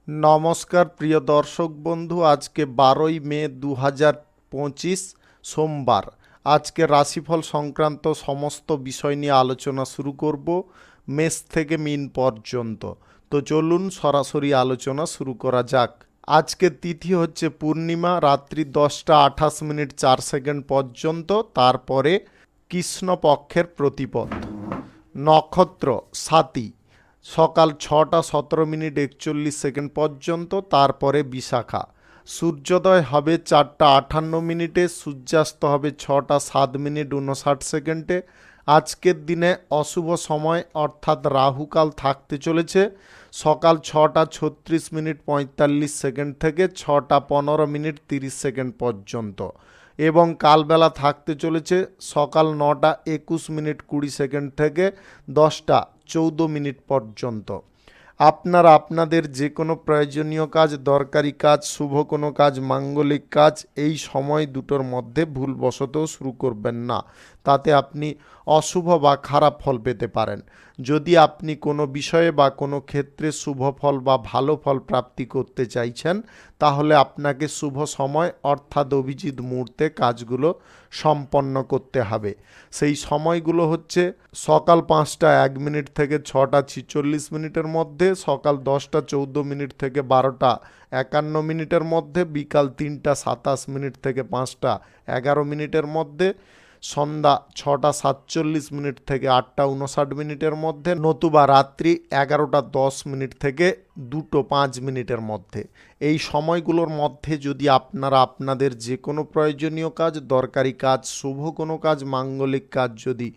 নমস্কার প্রিয় দর্শক বন্ধু, আজকে 12ই মে 2025 সোমবার। আজকে রাশিফল সংক্রান্ত সমস্ত বিষয় নিয়ে আলোচনা শুরু করব মেষ থেকে মিন পর্যন্ত। তো চলুন সরাসরি আলোচনা শুরু করা যাক। আজকে তিথি হচ্ছে পূর্ণিমা, রাত্রি 10টা 28 মিনিট 4 সেকেন্ড পর্যন্ত, তারপরে কৃষ্ণপক্ষের প্রতিপদ। নক্ষত্র স্বাতী, সকাল 6টা 17 মিনিট 41 সেকেন্ড পর্যন্ত, তারপরে বিশাখা। সূর্যোদয় হবে 4টা 58 মিনিটে, সূর্যাস্ত হবে 6টা 7 মিনিট 59 সেকেন্ডে। আজকের দিনে অশুভ সময় অর্থাৎ রাহুকাল থাকতে চলেছে সকাল 6টা 36 মিনিট 45 সেকেন্ড থেকে 6টা 15 মিনিট 30 সেকেন্ড পর্যন্ত, এবং কালবেলা থাকতে চলেছে সকাল 9টা 21 মিনিট 20 সেকেন্ড থেকে 10টা 14 মিনিট পর্যন্ত। আপনারা আপনাদের যে কোনো প্রয়োজনীয় কাজ, দরকারি কাজ, শুভ কোনো কাজ, মাঙ্গলিক কাজ এই সময় দুটোর মধ্যে ভুলবশত শুরু করবেন না, তাতে আপনি অশুভ বা খারাপ ফল পেতে পারেন। যদি আপনি কোনো বিষয়ে বা কোনো ক্ষেত্রে শুভ ফল বা ভালো ফল প্রাপ্তি করতে চাইছেন, তাহলে আপনাকে শুভ সময় অর্থাৎ অভিজিৎ মুহূর্তে কাজগুলো সম্পন্ন করতে হবে। সেই সময়গুলো হচ্ছে সকাল 5টা 1 মিনিট থেকে 6টা 46 মিনিটের মধ্যে, সকাল 10টা 14 মিনিট থেকে 12টা 51 মিনিটের মধ্যে, বিকাল 3টা 27 মিনিট থেকে 5টা 11 মিনিটের মধ্যে, সন্ধ্যা 6টা 47 মিনিট থেকে 8টা 59 মিনিটের মধ্যে, নতুবা রাত্রি 11টা 10 মিনিট থেকে 2টো 5 মিনিটের মধ্যে। এই সময়গুলোর মধ্যে যদি আপনারা আপনাদের যে কোনো প্রয়োজনীয় কাজ, দরকারি কাজ, শুভ কোনো কাজ, মাঙ্গলিক কাজ যদি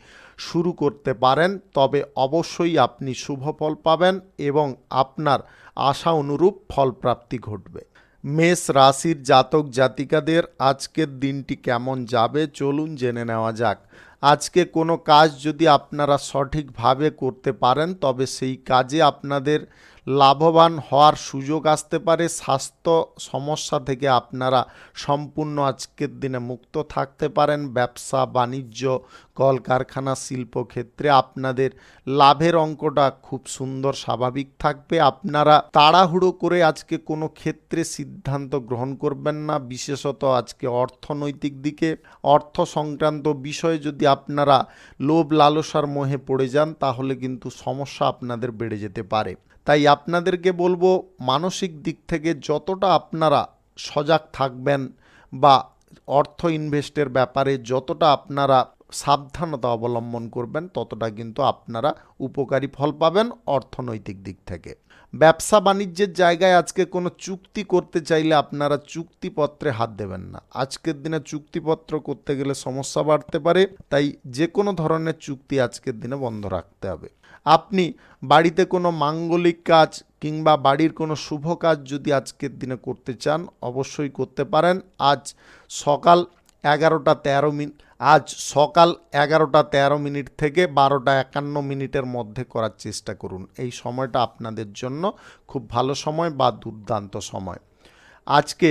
শুরু করতে পারেন, তবে অবশ্যই আপনি শুভ ফল পাবেন এবং আপনার আশা অনুরূপ ফলপ্রাপ্তি ঘটবে। মেষ রাশির জাতক জাতিকাদের আজকের দিনটি কেমন যাবে চলুন জেনে নেওয়া যাক। আজকে কোনো কাজ যদি আপনারা সঠিকভাবে করতে পারেন, তবে সেই কাজে আপনাদের লাভবান হওয়ার সুযোগ আসতে পারে। স্বাস্থ্য সমস্যা থেকে আপনারা সম্পূর্ণ আজকের দিনে মুক্ত থাকতে পারেন। ব্যবসা বাণিজ্য, কলকারখানা, শিল্পক্ষেত্রে আপনাদের লাভের অঙ্কটা খুব সুন্দর স্বাভাবিক থাকবে। আপনারা তাড়াহুড়ো করে আজকে কোনো ক্ষেত্রে সিদ্ধান্ত গ্রহণ করবেন না, বিশেষত আজকে অর্থনৈতিক দিকে, অর্থ সংক্রান্ত বিষয়ে যদি আপনারা লোভ লালসার মোহে পড়ে যান, তাহলে কিন্তু সমস্যা আপনাদের বেড়ে যেতে পারে। তাই আপনাদেরকে বলবো, মানসিক দিক থেকে যতটা আপনারা সজাগ থাকবেন বা অর্থ ইনভেস্টের ব্যাপারে যতটা আপনারা সাবধানতা অবলম্বন করবেন, ততটা কিন্তু আপনারা উপকারী ফল পাবেন অর্থনৈতিক দিক থেকে। ব্যবসা বাণিজ্যের জায়গায় আজকে কোনো চুক্তি করতে চাইলে আপনারা চুক্তিপত্রে হাত দেবেন না। আজকের দিনে চুক্তিপত্র করতে গেলে সমস্যা বাড়তে পারে, তাই যে কোনো ধরনের চুক্তি আজকের দিনে বন্ধ রাখতে হবে। আপনি বাড়িতে কোনো মাঙ্গলিক কাজ কিংবা বাড়ির কোনো শুভ কাজ যদি আজকের দিনে করতে চান, অবশ্যই করতে পারেন। সকাল 11টা 13 মিনিট আজ সকাল 11টা 13 মিনিট থেকে 12টা 51 মিনিটের মধ্যে করার চেষ্টা করুন। এই সময়টা আপনাদের জন্য খুব ভালো সময় বা দুর্দান্ত সময়। আজকে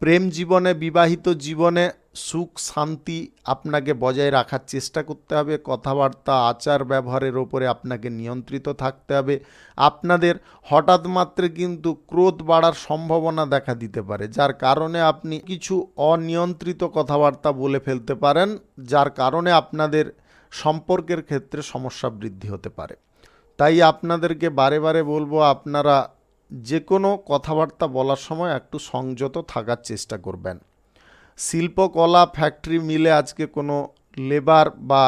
প্রেম জীবনে, বিবাহিত জীবনে সুখ শান্তি আপনাকে বজায় রাখার চেষ্টা করতে হবে। কথাবার্তা আচার ব্যবহারের ওপরে আপনাকে নিয়ন্ত্রিত থাকতে হবে। আপনাদের হঠাৎ মাত্রে কিন্তু ক্রোধ বাড়ার সম্ভাবনা দেখা দিতে পারে, যার কারণে আপনি কিছু অনিয়ন্ত্রিত কথাবার্তা বলে ফেলতে পারেন, যার কারণে আপনাদের সম্পর্কের ক্ষেত্রে সমস্যা বৃদ্ধি হতে পারে। তাই আপনাদেরকে বারে বারে বলবো, আপনারা যে কোনো কথাবার্তা বলার সময় একটু সংযত থাকার চেষ্টা করবেন। শিল্পকলা ফ্যাক্টরি মিলে আজকে কোনো লেবার বা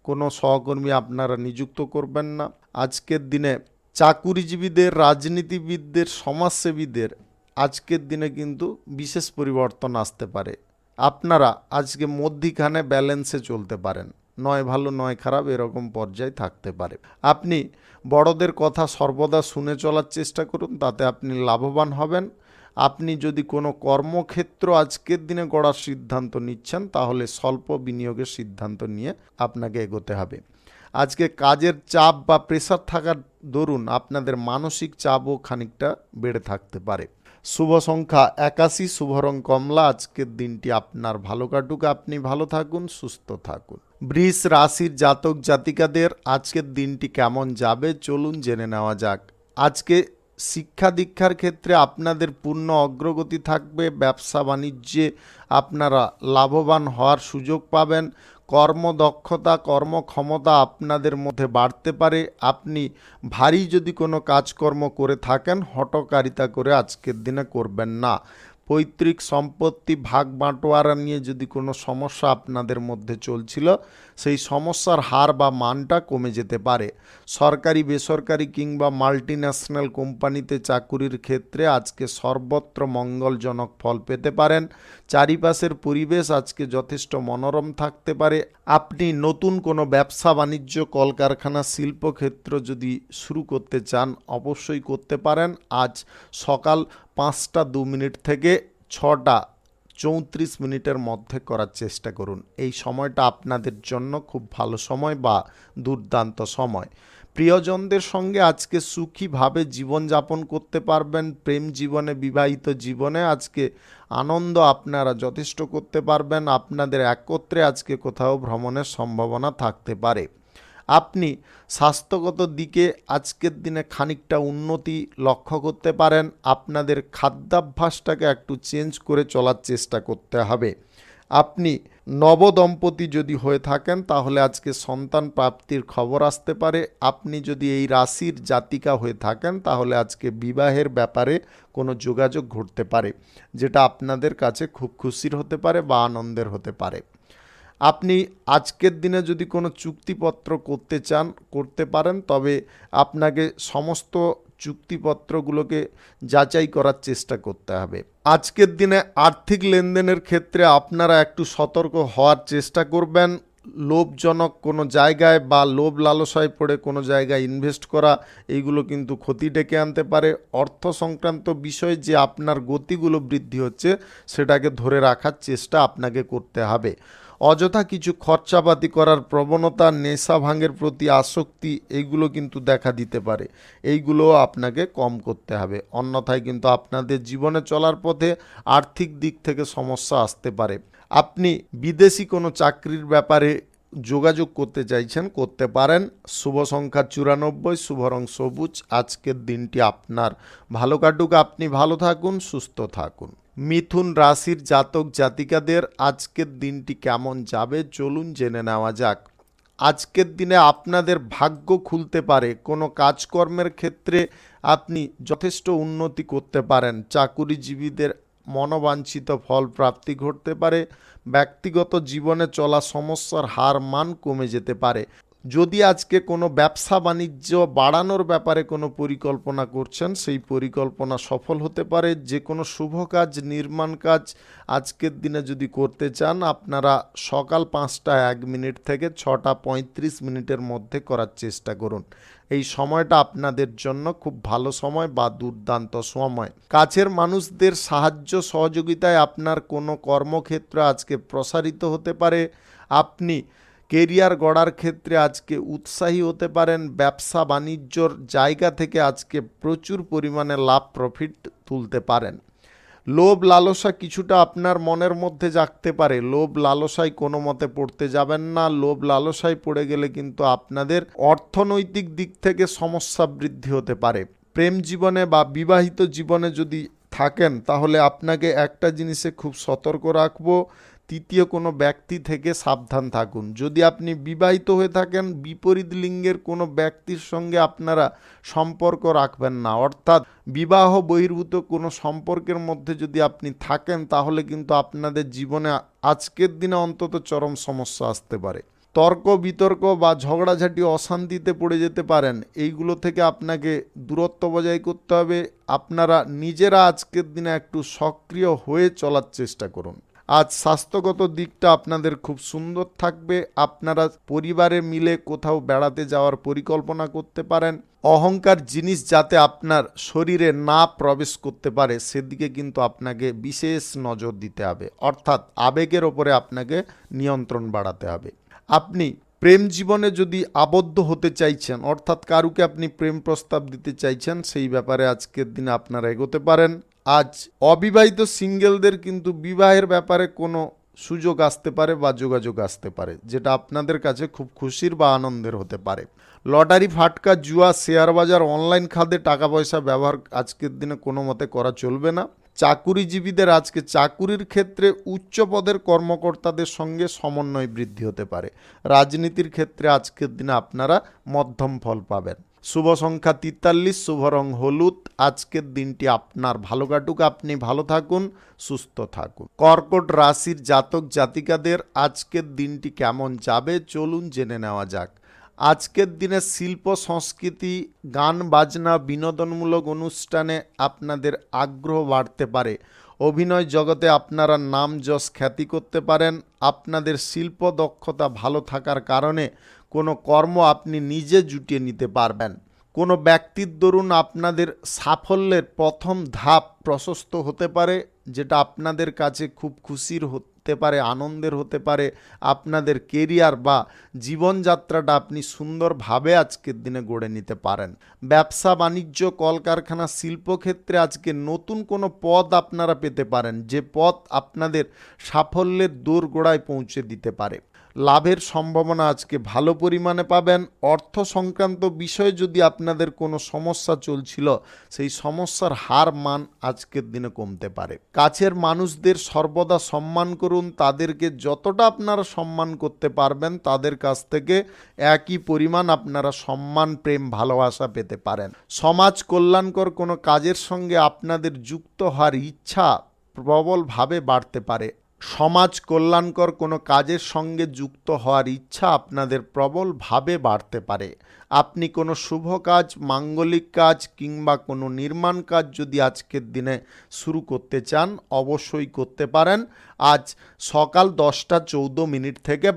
কোনো সহকর্মী আপনারা নিযুক্ত করবেন না। আজকের দিনে চাকুরিজীবীদের, রাজনীতিবিদদের, সমাজসেবীদের আজকের দিনে কিন্তু বিশেষ পরিবর্তন আসতে পারে। আপনারা আজকে মধ্যিখানে ব্যালেন্সে চলতে পারেন, নয় ভালো নয় খারাপ এরকম পর্যায়ে থাকতে পারে। আপনি বড়দের কথা সর্বদা শুনে চলার চেষ্টা করুন, তাতে আপনি লাভবান হবেন। আপনি যদি কোনো কর্মক্ষেত্র আজকের দিনে গড়ার সিদ্ধান্ত নিচ্ছেন, তাহলে স্বল্প বিনিয়োগের সিদ্ধান্ত নিয়ে আপনাকে এগোতে হবে। আজকে কাজের চাপ বা প্রেসার থাকার দরুন আপনাদের মানসিক চাপও খানিকটা বেড়ে থাকতে পারে। শুভ সংখ্যা 81, শুভ রং কমলা। আজকের দিনটি আপনার ভালো কাটুক, আপনি ভালো থাকুন, সুস্থ থাকুন। বৃষ রাশির জাতক জাতিকাদের আজকের দিনটি কেমন যাবে চলুন জেনে নেওয়া যাক। আজকে শিক্ষা দীক্ষার ক্ষেত্রে আপনাদের পূর্ণ অগ্রগতি থাকবে। ব্যবসা বাণিজ্যে আপনারা লাভবান হওয়ার সুযোগ পাবেন। কর্মদক্ষতা কর্মক্ষমতা আপনাদের মধ্যে বাড়তে পারে। আপনি ভারী যদি কোনো কাজকর্ম করে থাকেন, হঠকারিতা করে আজকের দিনে করবেন না। পৈতৃক সম্পত্তি ভাগ বাঁটোয়ারা নিয়ে যদি কোনো সমস্যা আপনাদের মধ্যে চলছিল, সেই সমস্যার হার বা মানটা কমে যেতে পারে। সরকারি বেসরকারি কিংবা মাল্টিন্যাশনাল কোম্পানিতে চাকুরির ক্ষেত্রে আজকে সর্বত্র মঙ্গলজনক ফল পেতে পারেন। চারিপাশের পরিবেশ আজকে যথেষ্ট মনোরম থাকতে পারে। আপনি নতুন কোনো ব্যবসা বাণিজ্য কলকারখানা শিল্পক্ষেত্র যদি শুরু করতে চান, অবশ্যই করতে পারেন। আজ সকাল 5টা 2 মিনিট থেকে 6টা 34 মিনিটের মধ্যে করার চেষ্টা করুন। এই সময়টা আপনাদের জন্য খুব ভালো সময় বা দুর্দান্ত সময়। প্রিয়জনদের সঙ্গে আজকে সুখীভাবে জীবনযাপন করতে পারবেন। প্রেম জীবনে বিবাহিত জীবনে আজকে আনন্দ আপনারা যথেষ্ট করতে পারবেন। আপনাদের একত্রে আজকে কোথাও ভ্রমণের সম্ভাবনা থাকতে পারে। আপনি স্বাস্থ্যগত দিকে আজকের দিনে খানিকটা উন্নতি লক্ষ্য করতে পারেন। আপনাদের খাদ্যাভ্যাসটাকে একটু চেঞ্জ করে চলার চেষ্টা করতে হবে। আপনি নবদম্পতি যদি হয়ে থাকেন, তাহলে আজকে সন্তান প্রাপ্তির খবর আসতে পারে। আপনি যদি এই রাশির জাতিকা হয়ে থাকেন, তাহলে আজকে বিবাহের ব্যাপারে কোনো যোগাযোগ ঘটতে পারে, যেটা আপনাদের কাছে খুব খুশির হতে পারে বা আনন্দের হতে পারে। আপনি আজকের দিনে যদি কোনো চুক্তিপত্র করতে চান, করতে পারেন, তবে আপনাকে সমস্ত চুক্তিপত্রগুলোকে যাচাই করার চেষ্টা করতে হবে। আজকের দিনে আর্থিক লেনদেনের ক্ষেত্রে আপনারা একটু সতর্ক হওয়ার চেষ্টা করবেন। লোভজনক কোনো জায়গায় বা লোভ লালসায় পড়ে কোনো জায়গায় ইনভেস্ট করা, এইগুলো কিন্তু ক্ষতি ডেকে আনতে পারে। অর্থ সংক্রান্ত বিষয়ে যে আপনার গতিগুলো বৃদ্ধি হচ্ছে, সেটাকে ধরে রাখার চেষ্টা আপনাকে করতে হবে। অযথা কিছু খরচাপাতি করার প্রবণতা, নেশা ভাঙের প্রতি আসক্তি, এইগুলো কিন্তু দেখা দিতে পারে। এইগুলোও আপনাকে কম করতে হবে, অন্যথায় কিন্তু আপনাদের জীবনে চলার পথে আর্থিক দিক থেকে সমস্যা আসতে পারে। আপনি বিদেশি কোনো চাকরির ব্যাপারে যোগাযোগ করতে চাইছেন, করতে পারেন। শুভ সংখ্যা 94, শুভ রং সবুজ। আজকের দিনটি আপনার ভালো কাটুক। আপনি ভালো থাকুন, সুস্থ থাকুন। মিথুন রাশির জাতক জাতিকাদের আজকের দিনটি কেমন যাবে, চলুন জেনে নেওয়া যাক। আজকের দিনে আপনাদের ভাগ্য খুলতে পারে। কোনো কাজকর্মের ক্ষেত্রে আপনি যথেষ্ট উন্নতি করতে পারেন। চাকুরিজীবীদের মনোবাঞ্ছিত ফল প্রাপ্তি ঘটতে পারে। ব্যক্তিগত জীবনে চলা সমস্যার হার মান কমে যেতে পারে। যদি আজকে কোনো ব্যবসা বাণিজ্য বাড়ানোর ব্যাপারে কোনো পরিকল্পনা করছেন, সেই পরিকল্পনা সফল হতে পারে। যে কোনো শুভ কাজ, নির্মাণ কাজ আজকের দিনে যদি করতে চান, আপনারা সকাল 5টা 1 মিনিট থেকে 6টা 35 মিনিটের মধ্যে করার চেষ্টা করুন। এই সময়টা আপনাদের জন্য খুব ভালো সময় বা দুর্দান্ত সময়। কাছের মানুষদের সাহায্য সহযোগিতায় আপনার কোনো কর্মক্ষেত্র আজকে প্রসারিত হতে পারে। আপনি কেরিয়ার গড়ার ক্ষেত্রে আজকে উৎসাহী হতে পারেন। ব্যবসা বাণিজ্যর জায়গা থেকে আজকে প্রচুর পরিমাণে লাভ প্রফিট তুলতে পারেন। লোভ লালসা কিছুটা আপনার মনের মধ্যে জাগতে পারে। লোভ লালসায় কোনো মতে পড়তে যাবেন না। লোভ লালসায় পড়ে গেলে কিন্তু আপনাদের অর্থনৈতিক দিক থেকে সমস্যা বৃদ্ধি হতে পারে। প্রেম জীবনে বা বিবাহিত জীবনে যদি থাকেন, তাহলে আপনাকে একটা জিনিসে খুব সতর্ক রাখবো, তৃতীয় কোনো ব্যক্তি থেকে সাবধান থাকুন। যদি আপনি বিবাহিত হয়ে থাকেন, বিপরীত লিঙ্গের কোনো ব্যক্তির সঙ্গে আপনারা সম্পর্ক রাখবেন না। অর্থাৎ বিবাহ বহির্ভূত কোনো সম্পর্কের মধ্যে যদি আপনি থাকেন, তাহলে কিন্তু আপনাদের জীবনে আজকের দিনে অন্তত চরম সমস্যা আসতে পারে। তর্ক বিতর্ক বা ঝগড়াঝাটি, অশান্তিতে পড়ে যেতে পারেন। এইগুলো থেকে আপনাকে দূরত্ব বজায় করতে হবে। আপনারা নিজেরা আজকের দিনে একটু সক্রিয় হয়ে চলার চেষ্টা করুন। আজ স্বাস্থ্যগত দিকটা আপনাদের খুব সুন্দর থাকবে। আপনারা পরিবারে মিলে কোথাও বেড়াতে যাওয়ার পরিকল্পনা করতে পারেন। অহংকার জিনিস যাতে আপনার শরীরে না প্রবেশ করতে পারে, সেদিকে কিন্তু আপনাকে বিশেষ নজর দিতে হবে। অর্থাৎ আবেগের ওপরে আপনাকে নিয়ন্ত্রণ বাড়াতে হবে। আপনি প্রেম জীবনে যদি আবদ্ধ হতে চাইছেন, অর্থাৎ কারুকে আপনি প্রেম প্রস্তাব দিতে চাইছেন, সেই ব্যাপারে আজকের দিনে আপনারা এগোতে পারেন। আজ অবিবাহিত সিঙ্গেলদের কিন্তু বিবাহের ব্যাপারে কোনো সুযোগ আসতে পারে বা যোগাযোগ আসতে পারে, যেটা আপনাদের কাছে খুব খুশির বা আনন্দের হতে পারে। লটারি, ফাটকা, জুয়া, শেয়ার বাজার, অনলাইন খাতে টাকা পয়সা ব্যবহার আজকের দিনে কোনো মতে করা চলবে না। চাকুরিজীবীদের আজকে চাকুরির ক্ষেত্রে উচ্চ পদের কর্মকর্তাদের সঙ্গে সমন্বয় বৃদ্ধি হতে পারে। রাজনীতির ক্ষেত্রে আজকের দিনে আপনারা মধ্যম ফল পাবেন। শুভ সংখ্যা 43, শুভ রং হলুদ। আজকের দিনটি আপনার ভালো কাটুক, আপনি ভালো থাকুন, সুস্থ থাকুন। কর্কট রাশির জাতক জাতিকাদের আজকের দিনটি কেমন যাবে চলুন জেনে নেওয়া যাক। আজকের দিনে শিল্প সংস্কৃতি, গান বাজনা, বিনোদনমূলক অনুষ্ঠানে আপনাদের আগ্রহ বাড়তে পারে। অভিনয় জগতে আপনারা নাম যশ খ্যাতি করতে পারেন। আপনাদের শিল্প দক্ষতা ভালো থাকার কারণে কোনো কর্ম আপনি নিজে জুটিয়ে নিতে পারবেন। কোনো ব্যক্তির দরুন আপনাদের সাফল্যের প্রথম ধাপ প্রশস্ত হতে পারে, যেটা আপনাদের কাছে খুব খুশির হতে পারে, আনন্দের হতে পারে। আপনাদের কেরিয়ার বা জীবনযাত্রাটা আপনি সুন্দরভাবে আজকের দিনে গড়ে নিতে পারেন। ব্যবসা বাণিজ্য, কলকারখানা, শিল্পক্ষেত্রে আজকে নতুন কোনো পদ আপনারা পেতে পারেন, যে পদ আপনাদের সাফল্যের দোরগোড়ায় পৌঁছে দিতে পারে। লাভের সম্ভাবনা আজকে ভালো পরিমাণে পাবেন। অর্থ সংক্রান্ত বিষয়ে যদি আপনাদের কোনো সমস্যা চলছিল, সেই সমস্যার হার মান আজকের দিনে কমতে পারে। কাছের মানুষদের সর্বদা সম্মান করুন। তাদেরকে যতটা আপনারা সম্মান করতে পারবেন, তাদের কাছ থেকে একই পরিমাণ আপনারা সম্মান, প্রেম, ভালোবাসা পেতে পারেন। সমাজ কল্যাণকর কোনো কাজের সঙ্গে আপনাদের যুক্ত হওয়ার ইচ্ছা প্রবলভাবে বাড়তে পারে। সমাজ কল্যাণকর কোনো কাজের সঙ্গে যুক্ত হওয়ার ইচ্ছা আপনাদের প্রবলভাবে বাড়তে পারে। আপনি কোনো শুভ কাজ, মাঙ্গলিক কাজ কিংবা কোনো নির্মাণ কাজ যদি আজকের দিনে শুরু করতে চান, অবশ্যই করতে পারেন। আজ সকাল 10:14 থেকে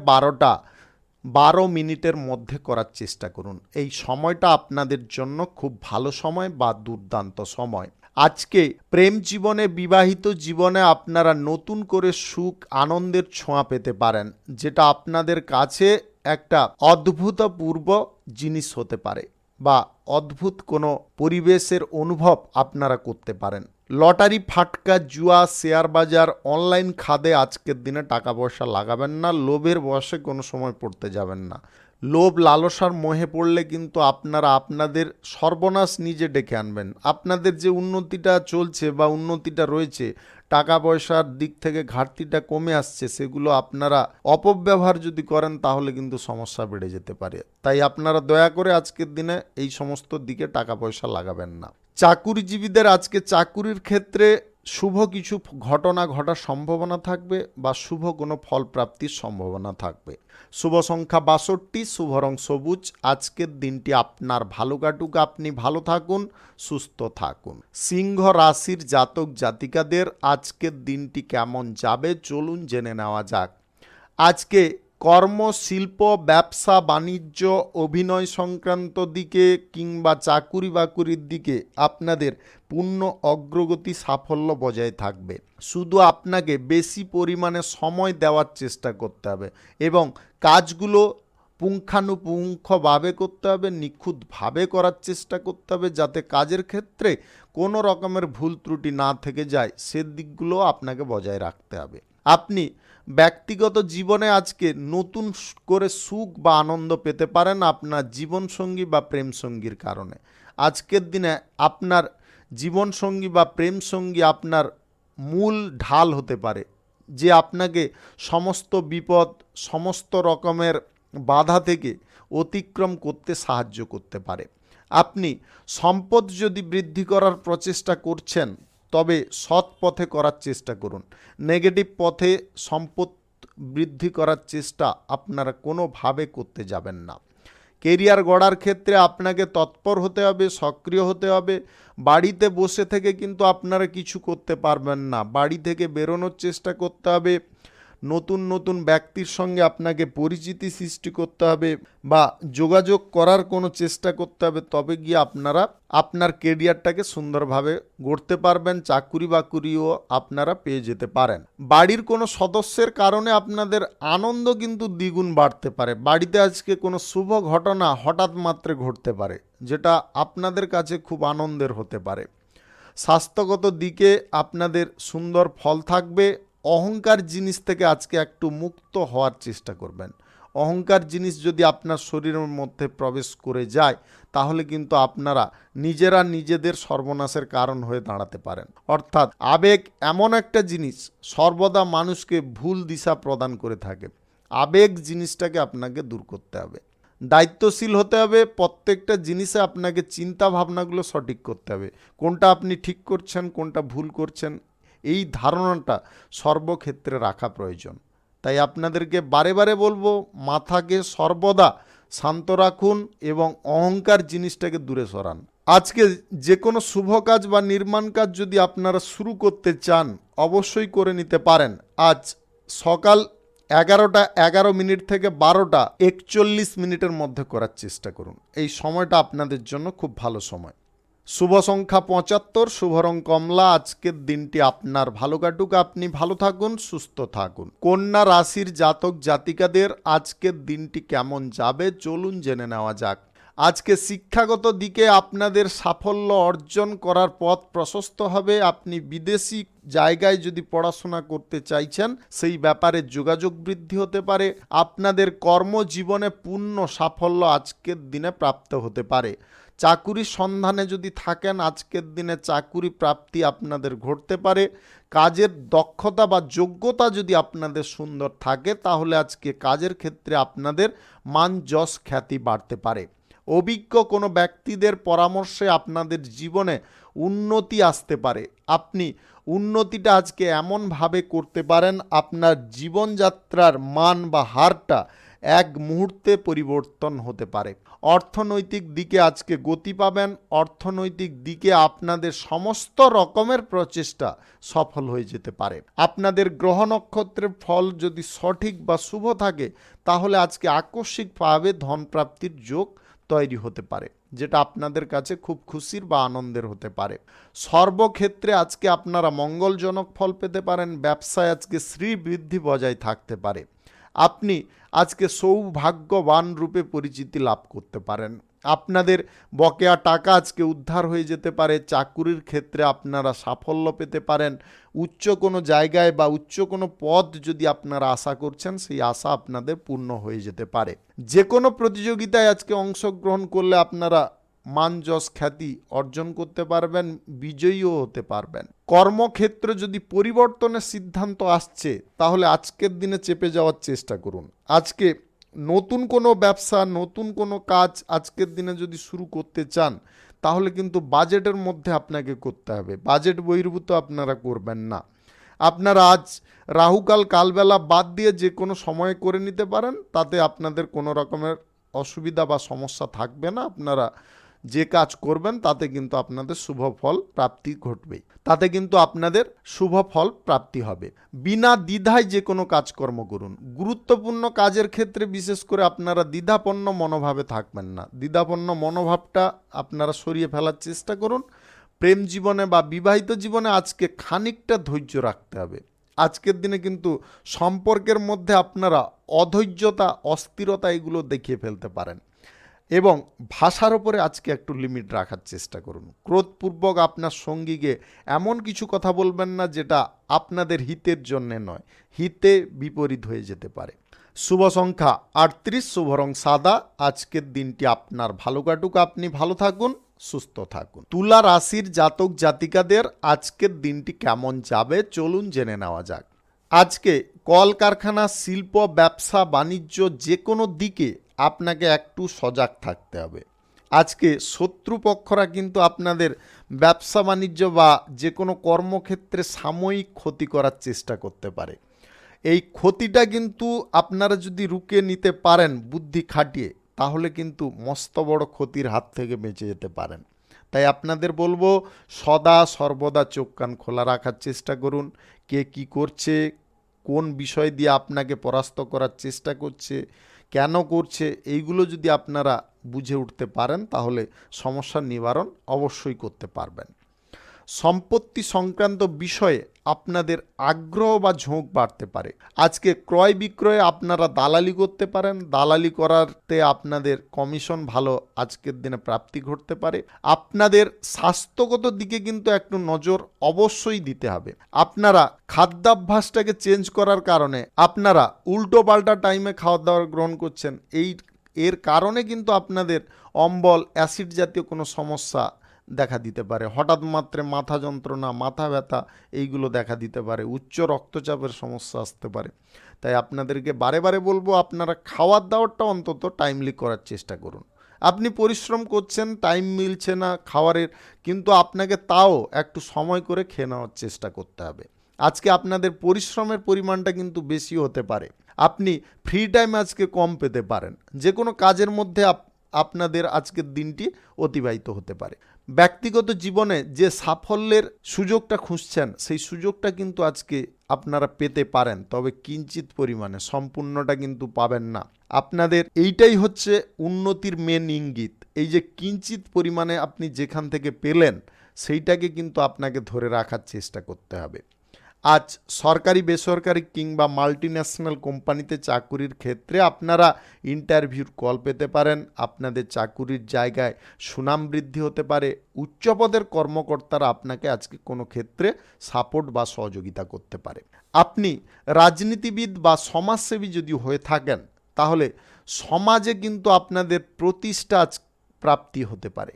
12 মিনিটের মধ্যে করার চেষ্টা করুন। এই সময়টা আপনাদের জন্য খুব ভালো সময় বা দুর্দান্ত সময়। আজকে প্রেম জীবনে, বিবাহিত জীবনে আপনারা নতুন করে সুখ, আনন্দের ছোঁয়া পেতে পারেন, যেটা আপনাদের কাছে একটা অদ্ভুতপূর্ব জিনিস হতে পারে বা অদ্ভুত কোনো পরিবেশের অনুভব আপনারা করতে পারেন। লটারি, ফাটকা, জুয়া, শেয়ার বাজার, অনলাইন খাদে আজকের দিনে টাকা পয়সা লাগাবেন না। লোভের বশে কোনো সময় পড়তে যাবেন না। লোভ লালসার মোহে পড়লে কিন্তু আপনারা আপনাদের সর্বনাশ নিজে ডেকে আনবেন। আপনাদের যে উন্নতিটা চলছে বা উন্নতিটা রয়েছে, টাকা পয়সার দিক থেকে ঘাটতিটা কমে আসছে, সেগুলো আপনারা অপব্যবহার যদি করেন তাহলে কিন্তু সমস্যা বেড়ে যেতে পারে। তাই আপনারা দয়া করে আজকের দিনে এই সমস্ত দিকে টাকা পয়সা লাগাবেন না। চাকুরিজীবীদের আজকে চাকুরির ক্ষেত্রে শুভ কিছু ঘটনা ঘটার সম্ভাবনা থাকবে বা শুভ কোনো ফল প্রাপ্তির সম্ভাবনা থাকবে। শুভ সংখ্যা 62, শুভ রং সবুজ। আজকের দিনটি আপনার ভালো কাটুক, আপনি ভালো থাকুন, সুস্থ থাকুন। সিংহ রাশির জাতক জাতিকাদের আজকের দিনটি কেমন যাবে চলুন জেনে নেওয়া যাক। আজকে কর্ম, শিল্প, ব্যবসা বাণিজ্য, অভিনয় সংক্রান্ত দিকে কিংবা চাকুরি বাকুরির দিকে আপনাদের পূর্ণ অগ্রগতি, সাফল্য বজায় থাকবে। শুধু আপনাকে বেশি পরিমাণে সময় দেওয়ার চেষ্টা করতে হবে এবং কাজগুলো পুঙ্খানুপুঙ্খভাবে করতে হবে, নিখুঁতভাবে করার চেষ্টা করতে হবে, যাতে কাজের ক্ষেত্রে কোনো রকমের ভুল ত্রুটি না থেকে যায়, সে দিকগুলো আপনাকে বজায় রাখতে হবে। আপনি ব্যক্তিগত জীবনে আজকে নতুন করে সুখ বা আনন্দ পেতে পারেন আপনার জীবনসঙ্গী বা প্রেমসঙ্গীর কারণে। আজকের দিনে আপনার জীবনসঙ্গী বা প্রেমসঙ্গী আপনার মূল ঢাল হতে পারে, যে আপনাকে সমস্ত বিপদ, সমস্ত রকমের বাধা থেকে অতিক্রম করতে সাহায্য করতে পারে। আপনি সম্পদ যদি বৃদ্ধি করার প্রচেষ্টা করছেন, তবে সৎ পথে করার চেষ্টা করুন। নেগেটিভ পথে সম্পদ বৃদ্ধি করার চেষ্টা আপনারা কোনোভাবে করতে যাবেন না। কেরিয়ার গড়ার ক্ষেত্রে আপনাকে তৎপর হতে হবে, সক্রিয় হতে হবে। বাড়িতে বসে থেকে কিন্তু আপনারা কিছু করতে পারবেন না। বাড়ি থেকে বেরোনোর চেষ্টা করতে হবে। নতুন নতুন ব্যক্তির সঙ্গে আপনাকে পরিচিতি সৃষ্টি করতে হবে বা যোগাযোগ করার কোনো চেষ্টা করতে হবে, তবে গিয়ে আপনারা আপনার কেরিয়ারটাকে সুন্দরভাবে গড়তে পারবেন। চাকুরি বাকুরিও আপনারা পেয়ে যেতে পারেন। বাড়ির কোনো সদস্যের কারণে আপনাদের আনন্দ কিন্তু দ্বিগুণ বাড়তে পারে। বাড়িতে আজকে কোনো শুভ ঘটনা হঠাৎ মাত্রে ঘটতে পারে, যেটা আপনাদের কাছে খুব আনন্দের হতে পারে। স্বাস্থ্যগত দিকে আপনাদের সুন্দর ফল থাকবে। অহংকার জিনিস থেকে আজকে একটু মুক্ত হওয়ার চেষ্টা করবেন। অহংকার জিনিস যদি আপনার শরীরের মধ্যে প্রবেশ করে যায় তাহলে কিন্তু আপনারা নিজেরা নিজেদের সর্বনাশের কারণ হয়ে দাঁড়াতে পারেন। অর্থাৎ আবেগ এমন একটা জিনিস সর্বদা মানুষকে ভুল দিশা প্রদান করে থাকে। আবেগ জিনিসটাকে আপনাকে দূর করতে হবে, দায়িত্বশীল হতে হবে। প্রত্যেকটা জিনিসে আপনাকে চিন্তা ভাবনাগুলো সঠিক করতে হবে। কোনটা আপনি ঠিক করছেন, কোনটা ভুল করছেন, এই ধারণাটা সর্বক্ষেত্রে রাখা প্রয়োজন। তাই আপনাদেরকে বারে বারে বলবো, মাথাকে সর্বদা শান্ত রাখুন এবং অহংকার জিনিসটাকে দূরে সরান। আজকে যে কোনো শুভ কাজ বা নির্মাণ কাজ যদি আপনারা শুরু করতে চান অবশ্যই করে নিতে পারেন। আজ সকাল 11:11 থেকে 12:41 মধ্যে করার চেষ্টা করুন। এই সময়টা আপনাদের জন্য খুব ভালো সময়। শুভ সংখ্যা 75, শুভ রং কমলা। আজকের দিনটি আপনার ভালো কাটুক, আপনি ভালো থাকুন, সুস্থ থাকুন। কন্যা রাশির জাতক জাতিকাদের আজকের দিনটি কেমন যাবে চলুন জেনে নেওয়া যাক। আজকে শিক্ষাগত দিকে আপনাদের সাফল্য অর্জন করার পথ প্রশস্ত হবে। আপনি বিদেশি জায়গায় যদি পড়াশোনা করতে চাইছেন সেই ব্যাপারে যোগাযোগ বৃদ্ধি হতে পারে। আপনাদের কর্মজীবনে পূর্ণ সাফল্য আজকের দিনে প্রাপ্ত হতে পারে। চাকুরির সন্ধানে যদি থাকেন আজকের দিনে চাকুরি প্রাপ্তি আপনাদের ঘটতে পারে। কাজের দক্ষতা বা যোগ্যতা যদি আপনাদের সুন্দর থাকে তাহলে আজকে কাজের ক্ষেত্রে আপনাদের মান যশ খ্যাতি বাড়তে পারে। অভিজ্ঞ কোনো ব্যক্তিদের পরামর্শে আপনাদের জীবনে উন্নতি আসতে পারে। আপনি উন্নতিটা আজকে এমনভাবে করতে পারেন আপনার জীবনযাত্রার মান বা হারটা এক মুহূর্তে পরিবর্তন হতে পারে। অর্থনৈতিক দিকে আজকে গতি পাবেন। অর্থনৈতিক দিকে আপনাদের সমস্ত রকমের প্রচেষ্টা সফল হয়ে যেতে পারে। আপনাদের গ্রহ নক্ষত্রের ফল যদি সঠিক বা শুভ থাকে তাহলে আজকে আকস্মিকভাবে ধনপ্রাপ্তির যোগ তৈরি হতে পারে, যেটা আপনাদের কাছে খুব খুশির বা আনন্দের হতে পারে। সর্বক্ষেত্রে আজকে আপনারা মঙ্গলজনক ফল পেতে পারেন। ব্যবসায় আজকে শ্রীবৃদ্ধি বজায় থাকতে পারে। আপনি আজকে সৌভাগ্যবান রূপে পরিচিতি লাভ করতে পারেন। আপনাদের বকেয়া টাকা আজকে উদ্ধার হয়ে যেতে পারে। চাকুরির ক্ষেত্রে আপনারা সাফল্য পেতে পারেন। উচ্চ কোনো জায়গায় বা উচ্চ কোনো পদ যদি আপনারা আশা করছেন সেই আশা আপনাদের পূর্ণ হয়ে যেতে পারে। যে কোনো প্রতিযোগিতায় আজকে অংশগ্রহণ করলে আপনারা মান যশ খ্যাতি অর্জন করতে পারবেন, বিজয়ীও হতে পারবেন। কর্মক্ষেত্রে যদি পরিবর্তনের সিদ্ধান্ত আসছে তাহলে আজকের দিনে চেপে যাওয়ার চেষ্টা করুন। আজকে নতুন কোনো ব্যবসা, নতুন কোনো কাজ আজকের দিনে যদি শুরু করতে চান তাহলে কিন্তু বাজেটের মধ্যে আপনাকে করতে হবে। বাজেট বহির্ভূত আপনারা করবেন না। আপনারা আজ রাহুকাল কালবেলা বাদ দিয়ে যে কোনো সময় করে নিতে পারেন, তাতে আপনাদের কোনো রকমের অসুবিধা বা সমস্যা থাকবে না। আপনারা যে কাজ করবেন তাতে কিন্তু আপনাদের শুভ ফল প্রাপ্তি ঘটবেই, তাতে কিন্তু আপনাদের শুভ ফল প্রাপ্তি হবে। বিনা দ্বিধায় যে কোনো কাজকর্ম করুন। গুরুত্বপূর্ণ কাজের ক্ষেত্রে বিশেষ করে আপনারা দ্বিধাপন্ন মনোভাবে থাকবেন না। দ্বিধাপন্ন মনোভাবটা আপনারা সরিয়ে ফেলার চেষ্টা করুন। প্রেম জীবনে বা বিবাহিত জীবনে আজকে খানিকটা ধৈর্য রাখতে হবে। আজকের দিনে কিন্তু সম্পর্কের মধ্যে আপনারা অধৈর্যতা, অস্থিরতা এগুলো দেখিয়ে ফেলতে পারেন এবং ভাষার ওপরে আজকে একটু লিমিট রাখার চেষ্টা করুন। ক্রোধপূর্বক আপনার সঙ্গীকে এমন কিছু কথা বলবেন না যেটা আপনাদের হিতের জন্যে নয়, হিতে বিপরীত হয়ে যেতে পারে। শুভ সংখ্যা 38, শুভ রং সাদা। আজকের দিনটি আপনার ভালো কাটুক, আপনি ভালো থাকুন, সুস্থ থাকুন। তুলা রাশির জাতক জাতিকাদের আজকের দিনটি কেমন যাবে চলুন জেনে নেওয়া যাক। আজকে কলকারখানা, শিল্প, ব্যবসা বাণিজ্য যে কোনো দিকে আপনাকে একটু সজাগ থাকতে হবে। আজকে শত্রুপক্ষরা কিন্তু আপনাদের ব্যবসা বাণিজ্য বা যে কোনো কর্মক্ষেত্রে সাময়িক ক্ষতি করার চেষ্টা করতে পারে। এই ক্ষতিটা কিন্তু আপনারা যদি রুখে নিতে পারেন বুদ্ধি খাটিয়ে তাহলে কিন্তু মস্ত বড় ক্ষতির হাত থেকে বেঁচে যেতে পারেন। তাই আপনাদের বলবো সদা সর্বদা চোখ কান খোলা রাখার চেষ্টা করুন। কে কি করছে, কোন বিষয় দিয়ে আপনাকে পরাস্ত করার চেষ্টা করছে, কেন করছে, এইগুলো যদি আপনারা বুঝে উঠতে পারেন তাহলে সমস্যার নিবারণ অবশ্যই করতে পারবেন। সম্পত্তি সংক্রান্ত বিষয়ে আপনাদের আগ্রহ বা ঝোঁক বাড়তে পারে। আজকে ক্রয় বিক্রয়ে আপনারা দালালি করতে পারেন, দালালি করাতে আপনাদের কমিশন ভালো আজকের দিনে প্রাপ্তি ঘটতে পারে। আপনাদের স্বাস্থ্যগত দিকে কিন্তু একটু নজর অবশ্যই দিতে হবে। আপনারা খাদ্যাভ্যাসটাকে চেঞ্জ করার কারণে আপনারা উল্টো পাল্টা টাইমে খাওয়া দাওয়া গ্রহণ করছেন, এর কারণে কিন্তু আপনাদের অম্বল, অ্যাসিড জাতীয় কোনো সমস্যা দেখা দিতে পারে। হঠাৎ মাত্রে মাথা যন্ত্রণা, মাথা ব্যথা এইগুলো দেখা দিতে পারে, উচ্চ রক্তচাপের সমস্যা আসতে পারে। তাই আপনাদেরকে বারে বারে বলবো, আপনারা খাওয়ার দাওয়ারটা অন্তত টাইমলি করার চেষ্টা করুন। আপনি পরিশ্রম করছেন, টাইম মিলছে না খাওয়ারের, কিন্তু আপনাকে তাও একটু সময় করে খেয়ে নেওয়ার চেষ্টা করতে হবে। আজকে আপনাদের পরিশ্রমের পরিমাণটা কিন্তু বেশি হতে পারে, আপনি ফ্রি টাইম আজকে কম পেতে পারেন, যে কোনো কাজের মধ্যে আপনাদের আজকের দিনটি অতিবাহিত হতে পারে। ব্যক্তিগত জীবনে যে সাফল্যের সুযোগটা খুঁজছেন, সেই সুযোগটা কিন্তু আজকে আপনারা পেতে পারেন, তবে কিঞ্চিত পরিমাণে, সম্পূর্ণটা কিন্তু পাবেন না। আপনাদের এইটাই হচ্ছে উন্নতির মেন ইঙ্গিত। এই যে কিঞ্চিত পরিমাণে আপনি যেখান থেকে পেলেন, সেইটাকে কিন্তু আপনাকে ধরে রাখার চেষ্টা করতে হবে। আজ সরকারি, বেসরকারি কিংবা মাল্টিন্যাশনাল কোম্পানিতে চাকুরির ক্ষেত্রে আপনারা ইন্টারভিউর কল পেতে পারেন। আপনাদের চাকুরির জায়গায় সুনাম বৃদ্ধি হতে পারে। উচ্চপদের কর্মকর্তারা আপনাকে আজকে কোনো ক্ষেত্রে সাপোর্ট বা সহযোগিতা করতে পারে। আপনি রাজনীতিবিদ বা সমাজসেবী যদি হয়ে থাকেন, তাহলে সমাজে কিন্তু আপনাদের প্রতিষ্ঠা প্রাপ্তি হতে পারে,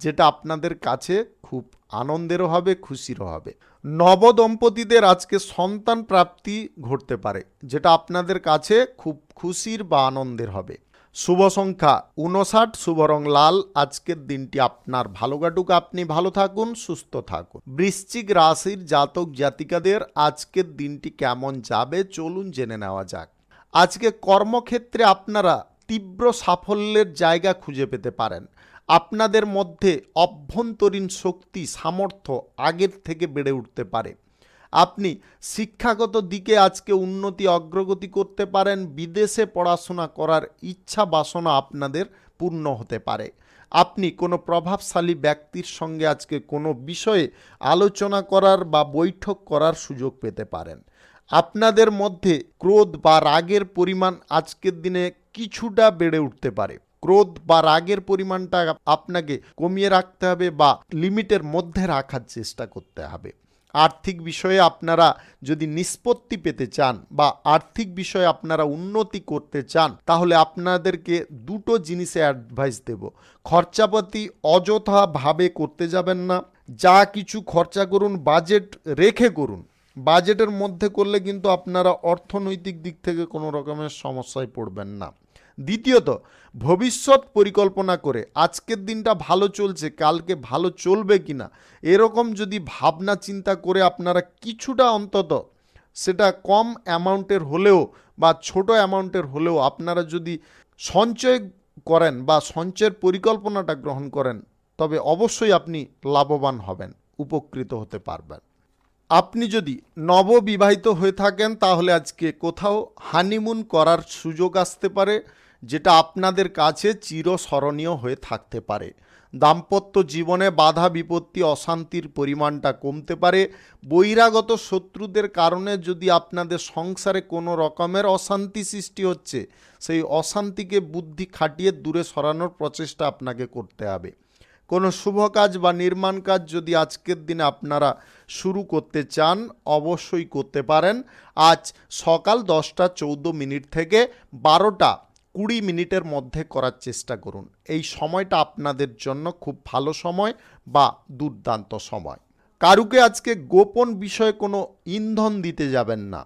যেটা আপনাদের কাছে খুব আনন্দেরও হবে, খুশিরও হবে। নবদম্পতিদের আজকে সন্তান প্রাপ্তি ঘটতে পারে, যেটা আপনাদের কাছে খুব খুশির বা আনন্দের হবে। শুভ সংখ্যা 59, শুভ রং লাল। আজকের দিনটি আপনার ভালো কাটুক, আপনি ভালো থাকুন, সুস্থ থাকুন। বৃশ্চিক রাশির জাতক জাতিকাদের আজকের দিনটি কেমন যাবে চলুন জেনে নেওয়া যাক। আজকে কর্মক্ষেত্রে আপনারা তীব্র সাফল্যের জায়গা খুঁজে পেতে পারেন। আপনাদের মধ্যে অভ্যন্তরীণ শক্তি, সামর্থ্য আগের থেকে বেড়ে উঠতে পারে। আপনি শিক্ষাগত দিকে আজকে উন্নতি, অগ্রগতি করতে পারেন। বিদেশে পড়াশোনা করার ইচ্ছা বাসনা আপনাদের পূর্ণ হতে পারে। আপনি কোনো প্রভাবশালী ব্যক্তির সঙ্গে আজকে কোনো বিষয়ে আলোচনা করার বা বৈঠক করার সুযোগ পেতে পারেন। আপনাদের মধ্যে ক্রোধ বা রাগের পরিমাণ আজকের দিনে কিছুটা বেড়ে উঠতে পারে। ক্রোধ বা রাগের পরিমাণটা আপনাকে কমিয়ে রাখতে হবে বা লিমিটের মধ্যে রাখার চেষ্টা করতে হবে। আর্থিক বিষয়ে আপনারা যদি নিষ্পত্তি পেতে চান বা আর্থিক বিষয়ে আপনারা উন্নতি করতে চান, তাহলে আপনাদেরকে দুটো জিনিসে অ্যাডভাইস দেব। খরচাপাতি অযথাভাবে করতে যাবেন না। যা কিছু খরচা করুন বাজেট রেখে করুন। বাজেটের মধ্যে করলে কিন্তু আপনারা অর্থনৈতিক দিক থেকে কোনো রকমের সমস্যায় পড়বেন না। দ্বিতীয়ত, ভবিষ্যৎ পরিকল্পনা করে আজকের দিনটা ভালো চলছে, কালকে ভালো চলবে কিনা, এরকম যদি ভাবনা চিন্তা করে আপনারা কিছুটা অন্তত, সেটা কম অ্যামাউন্টের হলেও বা ছোট অ্যামাউন্টের হলেও আপনারা যদি সঞ্চয় করেন বা সঞ্চয়ের পরিকল্পনাটা গ্রহণ করেন, তবে অবশ্যই আপনি লাভবান হবেন, উপকৃত হতে পারবেন। আপনি যদি নববিবাহিত হয়ে থাকেন, তাহলে আজকে কোথাও হানিমুন করার সুযোগ আসতে পারে, যেটা আপনাদের কাছে চিরস্মরণীয় হয়ে থাকতে পারে। দাম্পত্য জীবনে বাধা বিপত্তি, অশান্তির পরিমাণটা কমতে পারে। বহিরাগত শত্রুদের কারণে যদি আপনাদের সংসারে কোনো রকমের অশান্তি সৃষ্টি হচ্ছে, সেই অশান্তিকে বুদ্ধি খাটিয়ে দূরে সরানোর প্রচেষ্টা আপনাকে করতে হবে। কোনো শুভ কাজ বা নির্মাণ কাজ যদি আজকের দিনে আপনারা শুরু করতে চান, অবশ্যই করতে পারেন। আজ সকাল 10:14 থেকে 12:20 মধ্যে করার চেষ্টা করুন। এই সময়টা আপনাদের জন্য খুব ভালো সময় বা দুর্দান্ত সময়। কারুকে আজকে গোপন বিষয়ে কোনো ইন্ধন দিতে যাবেন না।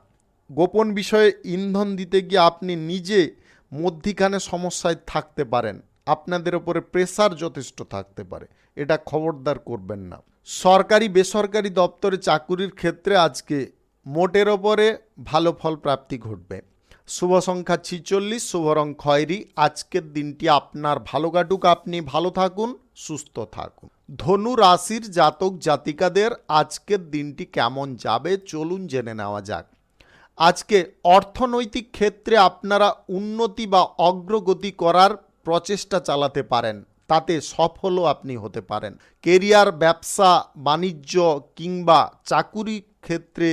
গোপন বিষয়ে ইন্ধন দিতে গিয়ে আপনি নিজে মধ্যিখানে সমস্যায় থাকতে পারেন। আপনাদের ওপরে প্রেসার যথেষ্ট থাকতে পারে, এটা খবরদার করবেন না। সরকারি বেসরকারি দপ্তরে চাকুরির ক্ষেত্রে আজকে মোটের ওপরে ভালো ফল প্রাপ্তি ঘটবে। শুভ সংখ্যা 46, শুভ রং খয়েরি। আজকের দিনটি আপনার ভালো কাটুক, আপনি ভালো থাকুন, সুস্থ থাকুন। ধনু রাশির জাতক জাতিকাদের আজকের দিনটি কেমন যাবে চলুন জেনে নেওয়া যাক। আজকে অর্থনৈতিক ক্ষেত্রে আপনারা উন্নতি বা অগ্রগতি করার প্রচেষ্টা চালাতে পারেন, তাতে সফলও আপনি হতে পারেন। কেরিয়ার, ব্যবসা বাণিজ্য কিংবা চাকুরি ক্ষেত্রে,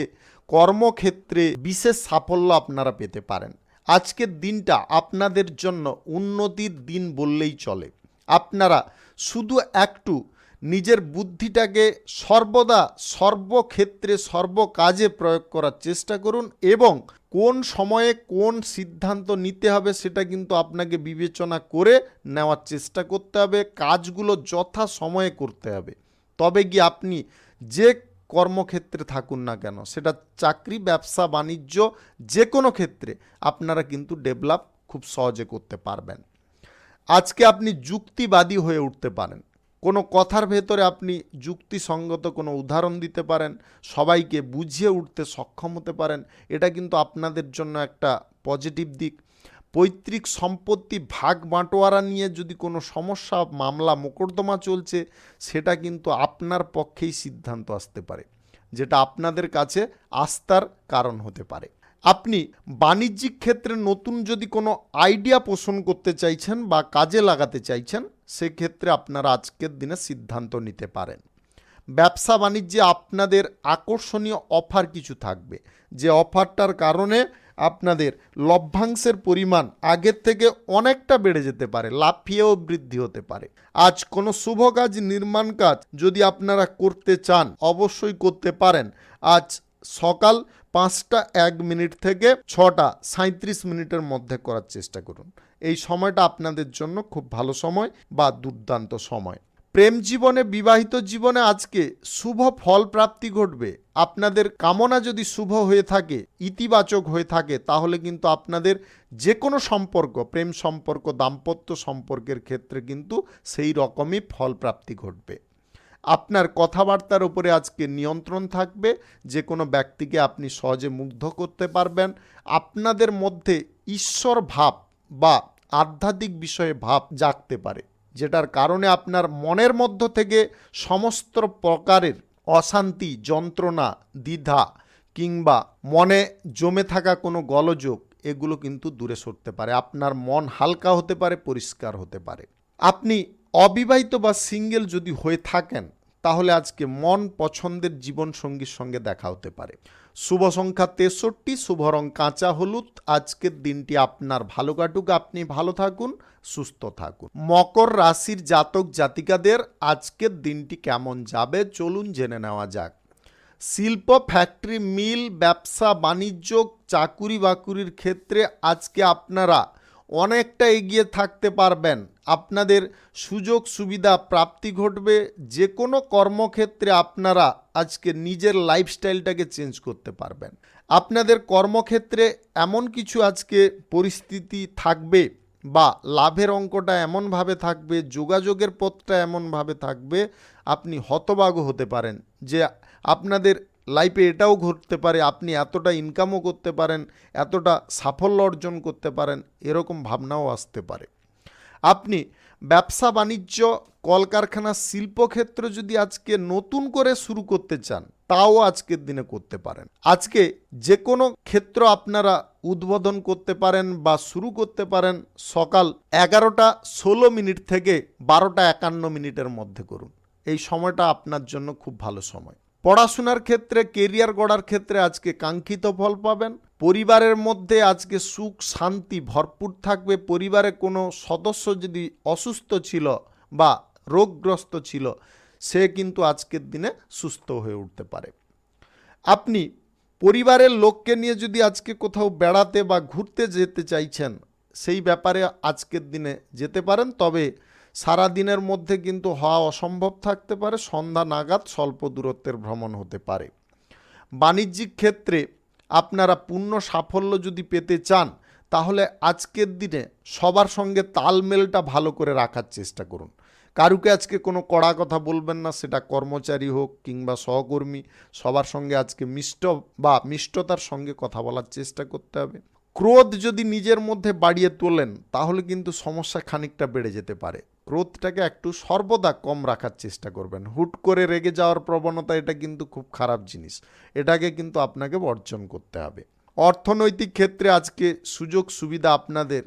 কর্মক্ষেত্রে বিশেষ সাফল্য আপনারা পেতে পারেন। আজকের দিনটা আপনাদের জন্য উন্নতির দিন বললেই চলে। আপনারা শুধু একটু নিজের বুদ্ধিটাকে সর্বদা সর্বক্ষেত্রে সর্বকাজে প্রয়োগ করার চেষ্টা করুন এবং কোন সময়ে কোন সিদ্ধান্ত নিতে হবে সেটা কিন্তু আপনাকে বিবেচনা করে নেওয়ার চেষ্টা করতে হবে। কাজগুলো যথা সময়ে করতে হবে, তবে গিয়ে আপনি যে কর্মক্ষেত্রে থাকুন না কেন, সেটা চাকরি, ব্যবসা, বাণিজ্য, যে কোনো ক্ষেত্রে আপনারা কিন্তু ডেভেলপ খুব সহজে করতে পারবেন। আজকে আপনি যুক্তিবাদী হয়ে উঠতে পারেন, কোনো কথার ভেতরে আপনি যুক্তিসঙ্গত কোনো উদাহরণ দিতে পারেন, সবাইকে বুঝিয়ে উঠতে সক্ষম হতে পারেন। এটা কিন্তু আপনাদের জন্য একটা পজিটিভ দিক। পৈতৃক সম্পত্তি ভাগ বাঁটোয়ারা নিয়ে যদি কোনো সমস্যা, মামলা, মোকদ্দমা চলছে, সেটা কিন্তু আপনার পক্ষেই সিদ্ধান্ত আসতে পারে, যেটা আপনাদের কাছে আস্থার কারণ হতে পারে। আপনি বাণিজ্যিক ক্ষেত্রে নতুন যদি কোনো আইডিয়া পোষণ করতে চাইছেন বা কাজে লাগাতে চাইছেন, সেক্ষেত্রে আপনারা আজকের দিনে সিদ্ধান্ত নিতে পারেন। ব্যবসা বাণিজ্যে আপনাদের আকর্ষণীয় অফার কিছু থাকবে, যে অফারটার কারণে আপনাদের লভ্যাংশের পরিমাণ আগের থেকে অনেকটা বেড়ে যেতে পারে, লাফিয়েও বৃদ্ধি হতে পারে। আজ কোনো শুভ কাজ, নির্মাণ কাজ যদি আপনারা করতে চান, অবশ্যই করতে পারেন। আজ সকাল 5:01 থেকে 6:37 মধ্যে করার চেষ্টা করুন। এই সময়টা আপনাদের জন্য খুব ভালো সময় বা দুর্দান্ত সময়। প্রেম জীবনে, বিবাহিত জীবনে আজকে শুভ ফল প্রাপ্তি ঘটবে। আপনাদের কামনা যদি শুভ হয়ে থাকে, ইতিবাচক হয়ে থাকে, তাহলে কিন্তু আপনাদের যে কোনো সম্পর্ক, প্রেম সম্পর্ক, দাম্পত্য সম্পর্কের ক্ষেত্রে কিন্তু সেই রকমই ফল প্রাপ্তি ঘটবে। আপনার কথাবার্তার উপরে আজকে নিয়ন্ত্রণ থাকবে, যে কোনো ব্যক্তিকে আপনি সহজে মুগ্ধ করতে পারবেন। আপনাদের মধ্যে ঈশ্বর ভাব বা আধ্যাত্মিক বিষয়ে ভাব জাগতে পারে, যেটার কারণে আপনার মনের মধ্য থেকে সমস্ত প্রকারের অশান্তি, যন্ত্রণা, দ্বিধা কিংবা মনে জমে থাকা কোনো গোলযোগ, এগুলো কিন্তু দূরে সরতে পারে। আপনার মন হালকা হতে পারে, পরিষ্কার হতে পারে। আপনি অবিবাহিত বা সিঙ্গেল যদি হয়ে থাকেন, তাহলে আজকে মন পছন্দের জীবনসঙ্গীর সঙ্গে দেখা হতে পারে। শুভ সংখ্যা 63, শুভ রং কাঁচা হলুদ। আজকের দিনটি আপনার ভালো কাটুক, আপনি ভালো থাকুন, সুস্থ থাকুন। মকর রাশির জাতক জাতিকাদের আজকের দিনটি কেমন যাবে চলুন জেনে নেওয়া যাক। শিল্প, ফ্যাক্টরি, মিল, ব্যবসা বাণিজ্য, চাকুরি বাকুরির ক্ষেত্রে আজকে আপনারা অনেকটা এগিয়ে থাকতে পারবেন। আপনাদের সুযোগ সুবিধা প্রাপ্তি ঘটবে। যে কোনো কর্মক্ষেত্রে আপনারা আজকে নিজের লাইফস্টাইলটাকে চেঞ্জ করতে পারবেন। আপনাদের কর্মক্ষেত্রে এমন কিছু আজকে পরিস্থিতি থাকবে বা লাভের অঙ্কটা এমনভাবে থাকবে, যোগাযোগের পথটা এমনভাবে থাকবে, আপনি হতবাক হতে পারেন যে আপনাদের লাইফে এটাও ঘটতে পারে, আপনি এতটা ইনকামও করতে পারেন, এতটা সাফল্য অর্জন করতে পারেন, এরকম ভাবনাও আসতে পারে। আপনি ব্যবসা বাণিজ্য, কলকারখানা, শিল্পক্ষেত্র যদি আজকে নতুন করে শুরু করতে চান, তাও আজকের দিনে করতে পারেন। আজকে যে কোনো ক্ষেত্র আপনারা উদ্বোধন করতে পারেন বা শুরু করতে পারেন সকাল 11:16 থেকে 12:51 মধ্যে করুন। এই সময়টা আপনার জন্য খুব ভালো সময়। পড়াশোনার ক্ষেত্রে, কেরিয়ার গড়ার ক্ষেত্রে আজকে কাঙ্ক্ষিত ফল পাবেন। পরিবারের মধ্যে আজকে সুখ শান্তি ভরপুর থাকবে। পরিবারে কোনো সদস্য যদি অসুস্থ ছিল বা রোগগ্রস্ত ছিল, সে কিন্তু আজকের দিনে সুস্থ হয়ে উঠতে পারে। আপনি পরিবারের লোককে নিয়ে যদি আজকে কোথাও বেড়াতে বা ঘুরতে যেতে চাইছেন, সেই ব্যাপারে আজকের দিনে যেতে পারেন, তবে সারা দিনের মধ্যে কিন্তু হওয়া অসম্ভব থাকতে পারে। সন্ধ্যা নাগাদ স্বল্প দূরত্বের ভ্রমণ হতে পারে। বাণিজ্যিক ক্ষেত্রে আপনারা পূর্ণ সাফল্য যদি পেতে চান, তাহলে আজকের দিনে সবার সঙ্গে তালমেলটা ভালো করে রাখার চেষ্টা করুন। কারুকে আজকে কোনো কড়া কথা বলবেন না, সেটা কর্মচারী হোক কিংবা সহকর্মী, সবার সঙ্গে আজকে মিষ্টতার সঙ্গে কথা বলার চেষ্টা করতে হবে। ক্রোধ যদি নিজের মধ্যে বাড়িয়ে তোলেন, তাহলে কিন্তু সমস্যা খানিকটা বেড়ে যেতে পারে। ক্রোধটাকে একটু সর্বদা কম রাখার চেষ্টা করবেন। হুট করে রেগে যাওয়ার প্রবণতা, এটা কিন্তু খুব খারাপ জিনিস, এটাকে কিন্তু আপনাকে বর্জন করতে হবে। অর্থনৈতিক ক্ষেত্রে আজকে সুযোগ সুবিধা আপনাদের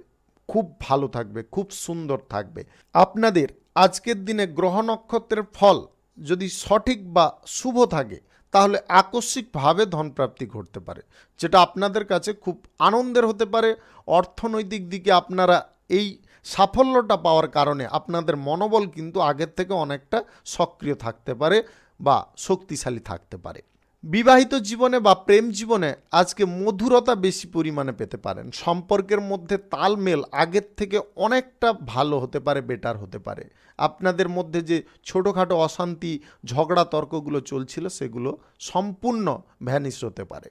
খুব ভালো থাকবে, খুব সুন্দর থাকবে। আপনাদের আজকের দিনে গ্রহ নক্ষত্রের ফল যদি সঠিক বা শুভ থাকে, তাহলে আকস্মিকভাবে ধনপ্রাপ্তি ঘটতে পারে, যেটা আপনাদের কাছে খুব আনন্দের হতে পারে। অর্থনৈতিক দিকে আপনারা এই সাফল্যটা পাওয়ার কারণে আপনাদের মনোবল কিন্তু আগের থেকে অনেকটা সক্রিয় থাকতে পারে বা শক্তিশালী থাকতে পারে। বিবাহিত জীবনে বা প্রেম জীবনে আজকে মধুরতা বেশি পরিমাণে পেতে পারেন। সম্পর্কের মধ্যে তালমেল আগের থেকে অনেকটা ভালো হতে পারে, বেটার হতে পারে। আপনাদের মধ্যে যে ছোটোখাটো অশান্তি, ঝগড়া, তর্কগুলো চলছিল সেগুলো সম্পূর্ণ ভ্যানিশ হতে পারে।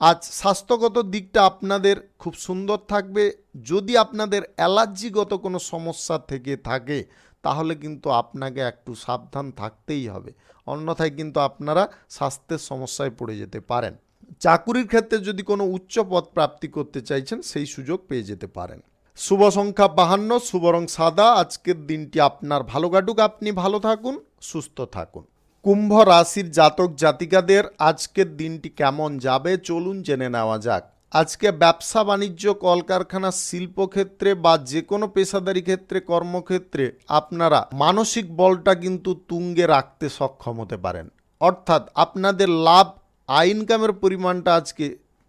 আজ স্বাস্থ্যগত দিকটা আপনাদের খুব সুন্দর থাকবে। যদি আপনাদের অ্যালার্জিগত কোনো সমস্যা থেকে থাকে তাহলে কিন্তু আপনাকে একটু সাবধান থাকতেই হবে, অন্যথায় কিন্তু আপনারা স্বাস্থ্যের সমস্যায় পড়ে যেতে পারেন। চাকুরির ক্ষেত্রে যদি কোনো উচ্চ পদ প্রাপ্তি করতে চাইছেন সেই সুযোগ পেয়ে যেতে পারেন। শুভ সংখ্যা 52, শুভ রং সাদা। আজকের দিনটি আপনার ভালো কাটুক, আপনি ভালো থাকুন, সুস্থ থাকুন। কুম্ভ রাশির জাতক জাতিকাদের আজকের দিনটি কেমন যাবে চলুন জেনে নেওয়া যাক। আজকে ব্যবসা বাণিজ্য, কলকারখানা, শিল্পক্ষেত্রে বা যে কোনো পেশাদারি ক্ষেত্রে, কর্মক্ষেত্রে আপনারা মানসিক বলটা কিন্তু তুঙ্গে রাখতে সক্ষম হতে পারেন। অর্থাৎ আপনাদের লাভ, ইনকামের পরিমাণটা আজকে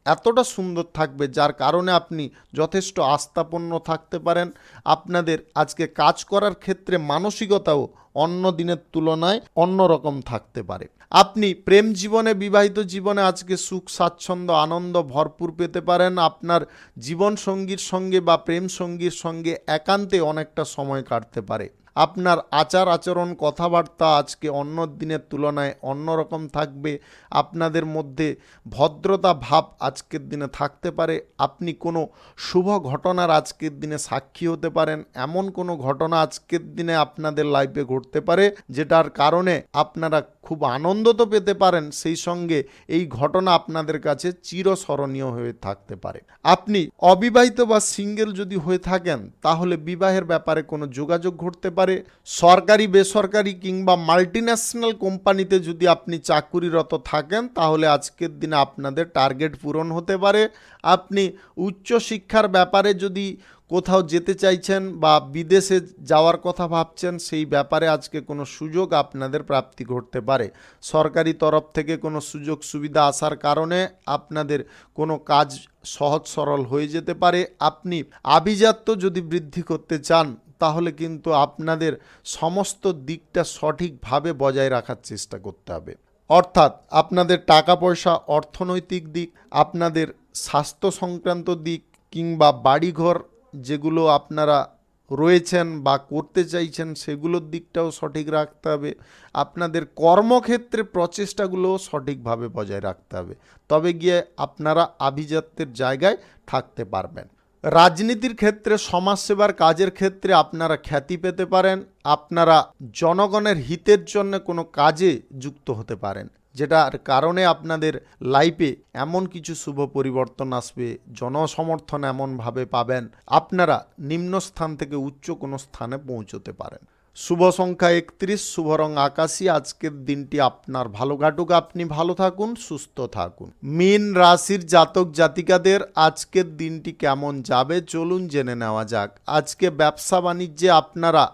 এতটা সুন্দর থাকবে যার কারণে আপনি যথেষ্ট আস্থাপন্ন থাকতে পারেন। আপনাদের আজকে কাজ করার ক্ষেত্রে মানসিকতাও অন্য দিনের তুলনায় অন্যরকম থাকতে পারে। আপনি প্রেম জীবনে, বিবাহিত জীবনে আজকে সুখ, স্বাচ্ছন্দ্য, আনন্দ ভরপুর পেতে পারেন। আপনার জীবন সঙ্গীর সঙ্গে বা প্রেম সঙ্গীর সঙ্গে একান্তে অনেকটা সময় কাটতে পারে। আপনার আচার আচরণ, কথাবার্তা আজকে অন্য দিনের তুলনায় অন্যরকম থাকবে। আপনাদের মধ্যে ভদ্রতা ভাব আজকের দিনে থাকতে পারে। আপনি কোনো শুভ ঘটনার আজকের দিনে সাক্ষী হতে পারেন। এমন কোনো ঘটনা আজকের দিনে আপনাদের লাইফে ঘটতে পারে যেটার কারণে আপনারা খুব আনন্দ তো পেতে পারেন, সেই সঙ্গে এই ঘটনা আপনাদের কাছে চিরস্মরণীয় হয়ে থাকতে পারে। আপনি অবিবাহিত বা সিঙ্গেল যদি হয়ে থাকেন তাহলে বিবাহের ব্যাপারে কোনো যোগাযোগ ঘটতে পারে। সরকারি, বেসরকারি কিংবা মাল্টিন্যাশনাল কোম্পানিতে যদি আপনি চাকুরিরত থাকেন তাহলে আজকের দিনে আপনাদের টার্গেট পূরণ হতে পারে। আপনি উচ্চশিক্ষার ব্যাপারে যদি কোথাও যেতে চাইছেন বা বিদেশে যাওয়ার কথা ভাবছেন সেই ব্যাপারে আজকে কোনো সুযোগ আপনাদের প্রাপ্তি ঘটতে পারে। সরকারি তরফ থেকে কোনো সুযোগ সুবিধা আসার কারণে আপনাদের কোনো কাজ সহজ সরল হয়ে যেতে পারে। আপনি আভিজাত্য যদি বৃদ্ধি করতে চান তাহলে কিন্তু আপনাদের সমস্ত দিকটা সঠিকভাবে বজায় রাখার চেষ্টা করতে হবে। অর্থাৎ আপনাদের টাকা পয়সা, অর্থনৈতিক দিক, আপনাদের স্বাস্থ্য সংক্রান্ত দিক কিংবা বাড়িঘর যেগুলো আপনারা রয়েছেন বা করতে চাইছেন সেগুলোর দিকটাও সঠিক রাখতে হবে। আপনাদের কর্মক্ষেত্রে প্রচেষ্টাগুলোও সঠিকভাবে বজায় রাখতে হবে, তবে গিয়ে আপনারা আভিজাত্যের জায়গায় থাকতে পারবেন। রাজনীতির ক্ষেত্রে, সমাজসেবার কাজের ক্ষেত্রে আপনারা খ্যাতি পেতে পারেন। আপনারা জনগণের হিতের জন্য কোনো কাজে যুক্ত হতে পারেন, যেটার কারণে আপনাদের লাইফে এমন কিছু শুভ পরিবর্তন আসবে, জনসমর্থন এমনভাবে পাবেন আপনারা নিম্ন স্থান থেকে উচ্চ কোনো স্থানে পৌঁছতে পারেন। শুভ সংখ্যা 31, শুভ রং আকাশী। আজকের দিনটি আপনার ভালো কাটুক, আপনি ভালো থাকুন, সুস্থ থাকুন। মীন রাশির জাতক জাতিকাদের আজকের দিনটি কেমন যাবে চলুন জেনে নেওয়া যাক। আজকে ব্যবসা বাণিজ্যে আপনারা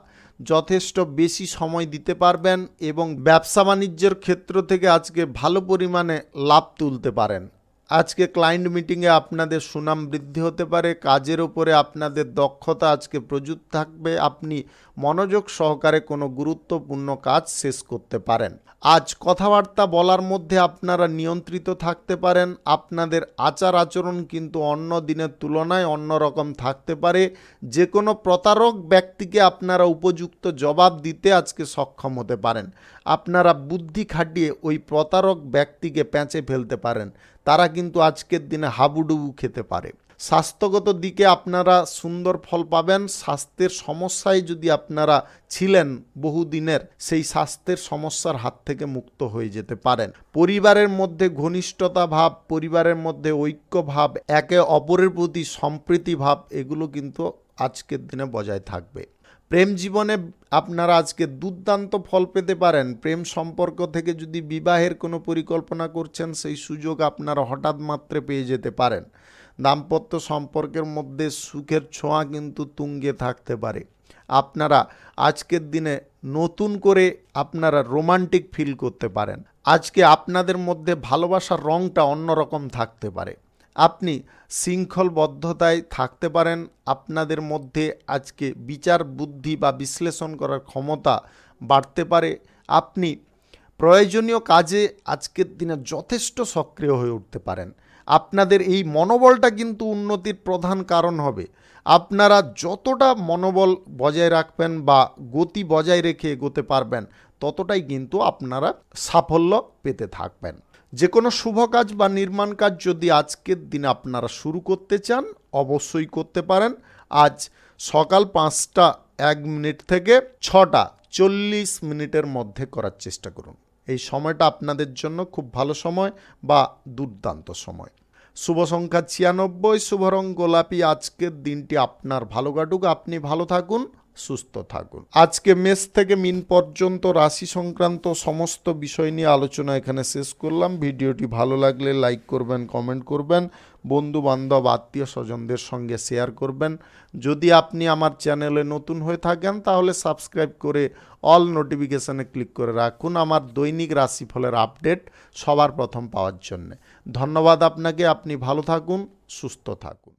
যথেষ্ট বেশি সময় দিতে পারবেন এবং ব্যবসা বাণিজ্যের ক্ষেত্র থেকে আজকে ভালো পরিমাণে লাভ তুলতে পারেন। আজকে ক্লায়েন্ট মিটিংয়ে আপনাদের সুনাম বৃদ্ধি হতে পারে। কাজের ওপরে আপনাদের দক্ষতা আজকে প্রযুক্ত থাকবে। আপনি মনোযোগ সহকারে কোনো গুরুত্বপূর্ণ কাজ শেষ করতে পারেন। আজ কথাবার্তা বলার মধ্যে আপনারা নিয়ন্ত্রিত থাকতে পারেন। আপনাদের আচার আচরণ কিন্তু অন্য দিনের তুলনায় অন্যরকম থাকতে পারে। যে কোনো প্রতারক ব্যক্তিকে আপনারা উপযুক্ত জবাব দিতে আজকে সক্ষম হতে পারেন। আপনারা বুদ্ধি খাটিয়ে ওই প্রতারক ব্যক্তিকে পেঁচে ফেলতে পারেন। তারা কিন্তু আজকের দিনে হাবুডুবু খেতে পারে। স্বাস্থ্যগত দিকে আপনারা সুন্দর ফল পাবেন। স্বাস্থ্যের সমস্যায় যদি আপনারা ছিলেন বহুদিনের, সেই স্বাস্থ্যের সমস্যার হাত থেকে মুক্ত হয়ে যেতে পারেন। পরিবারের মধ্যে ঘনিষ্ঠতা ভাব, পরিবারের মধ্যে ঐক্য ভাব, একে অপরের প্রতি সম্প্রীতি ভাব, এগুলো কিন্তু আজকের দিনে বজায় থাকবে। প্রেম জীবনে আপনারা আজকে দুর্দান্ত ফল পেতে পারেন। প্রেম সম্পর্ক থেকে যদি বিবাহের কোনো পরিকল্পনা করছেন সেই সুযোগ আপনারা হঠাৎ মাত্রে পেয়ে যেতে পারেন। দাম্পত্য সম্পর্কের মধ্যে সুখের ছোঁয়া কিন্তু তুঙ্গে থাকতে পারে। আপনারা আজকের দিনে নতুন করে আপনারা রোমান্টিক ফিল করতে পারেন। আজকে আপনাদের মধ্যে ভালোবাসার রঙটা অন্যরকম থাকতে পারে। আপনি শৃঙ্খলবদ্ধতায় থাকতে পারেন। আপনাদের মধ্যে আজকে বিচার বুদ্ধি বা বিশ্লেষণ করার ক্ষমতা বাড়তে পারে। আপনি প্রয়োজনীয় কাজে আজকের দিনে যথেষ্ট সক্রিয় হয়ে উঠতে পারেন। আপনাদের এই মনোবলটা কিন্তু উন্নতির প্রধান কারণ হবে। আপনারা যতটা মনোবল বজায় রাখবেন বা গতি বজায় রেখে এগোতে পারবেন, ততটাই কিন্তু আপনারা সাফল্য পেতে থাকবেন। যে কোনো শুভ কাজ বা নির্মাণ কাজ যদি আজকের দিনে আপনারা শুরু করতে চান, অবশ্যই করতে পারেন। আজ সকাল 5টা 1 মিনিট থেকে 6টা 40 মিনিটের মধ্যে করার চেষ্টা করুন। এই সময়টা আপনাদের জন্য খুব ভালো সময় বা দুর্দান্ত সময়। শুভ সংখ্যা 96, শুভ রং গোলাপি। আজকের দিনটি আপনার ভালো কাটুক, আপনি ভালো থাকুন, সুস্থ থাকুন। আজকে মেষ থেকে মিন পর্যন্ত রাশি সংক্রান্ত সমস্ত বিষয় নিয়ে আলোচনা এখানে শেষ করলাম। ভিডিওটি ভালো লাগলে লাইক করবেন, কমেন্ট করবেন, বন্ধু বান্ধব আত্মীয় স্বজনদের সঙ্গে শেয়ার করবেন। যদি আপনি আমার চ্যানেলে নতুন হয়ে থাকেন তাহলে সাবস্ক্রাইব করে অল নোটিফিকেশানে ক্লিক করে রাখুন আমার দৈনিক রাশিফলের আপডেট সবার প্রথম পাওয়ার জন্য। ধন্যবাদ আপনাকে। আপনি ভালো থাকুন, সুস্থ থাকুন।